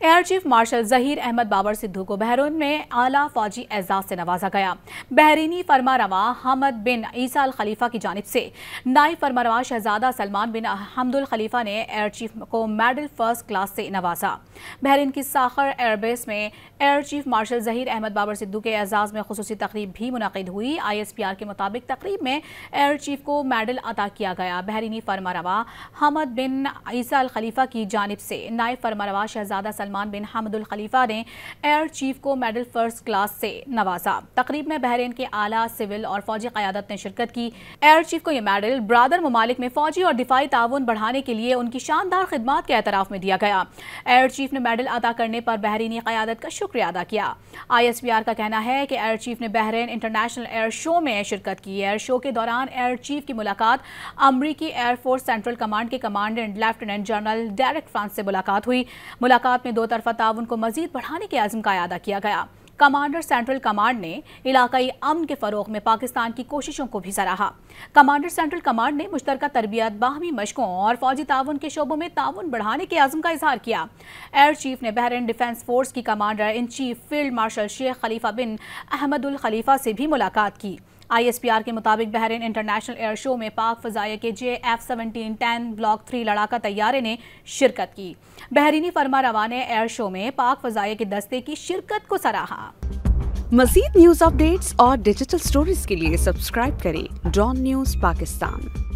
Air chief marshal Zaheer Ahmed Babar Sidhu को Bahrain में आला फौजी एजाज से नवाजा गया। बहरीनी फरमारवा हमद बिन ईसा अल खलीफा की जानिब से नायब फरमारवा शहजादा सलमान बिन हमदुल खलीफा ने एयर चीफ को मेडल फर्स्ट क्लास से नवाजा। बहरीन की साखर एयरबेस में air chief marshal Zaheer Ahmed Babar Sidhu के एजाज में खुसूसी तकरीब भी मुनक़िद हुई। ISPR के मुताबिक तकरीब में एयर चीफ को मेडल अता किया गया। बहरीनी फरमारवा हमद बिन ईसा अल खलीफा की जानिब से नायब फरमारवा शहजादा सलमान बिन हमदुल खलीफा ने एयर चीफ को मेडल फर्स्ट क्लास से नवाजा। तकरीब में बहरीन के आला सिविल और फौजी क़यादत ने शिरकत की। एयर चीफ को यह मेडल ब्रादर ममालिक में फौजी और दिफाई ताउन बढ़ाने के लिए उनकी शानदार खिदमात के एतराफ़ में दिया गया। एयर चीफ ने मेडल अता करने पर बहरीनी क़यादत का शुक्रिया अदा किया। ISPR का कहना है कि एयर चीफ ने बहरीन इंटरनेशनल एयर शो में शिरकत की। एयर शो के दौरान एयर चीफ की मुलाकात अमरीकी एयरफोर्स सेंट्रल कमांड के commandant lieutenant general Derek France से मुलाकात हुई। मुलाकात में दो तरफा ताउन को मजीद बढ़ाने के अज़्म का अदा किया गया। कमांडर सेंट्रल कमांड ने इलाकाई अमन के फ़रोग़ में पाकिस्तान की कोशिशों को भी सराहा। कमांडर सेंट्रल कमांड ने मुश्तरका तरबियत, बाहमी मशकों और फौजी ताउन के शोबों में ताउन बढ़ाने के अज़्म का इजहार किया। एयर चीफ ने बहरीन डिफेंस फोर्स की commander in chief field marshal Sheikh Khalifa bin Ahmad Al Khalifa से भी मुलाकात की। ISPR के मुताबिक बहरीन इंटरनेशनल एयर शो में पाक फ़ज़ाइया के JF-17-10 ब्लॉक 3 लड़ाका तैयारे ने शिरकत की। बहरीनी फरमारवा ने एयर शो में पाक फ़ज़ाइया के दस्ते की शिरकत को सराहा। मज़ीद न्यूज़ अपडेट्स और डिजिटल स्टोरीज के लिए सब्सक्राइब करें डॉन न्यूज़ पाकिस्तान।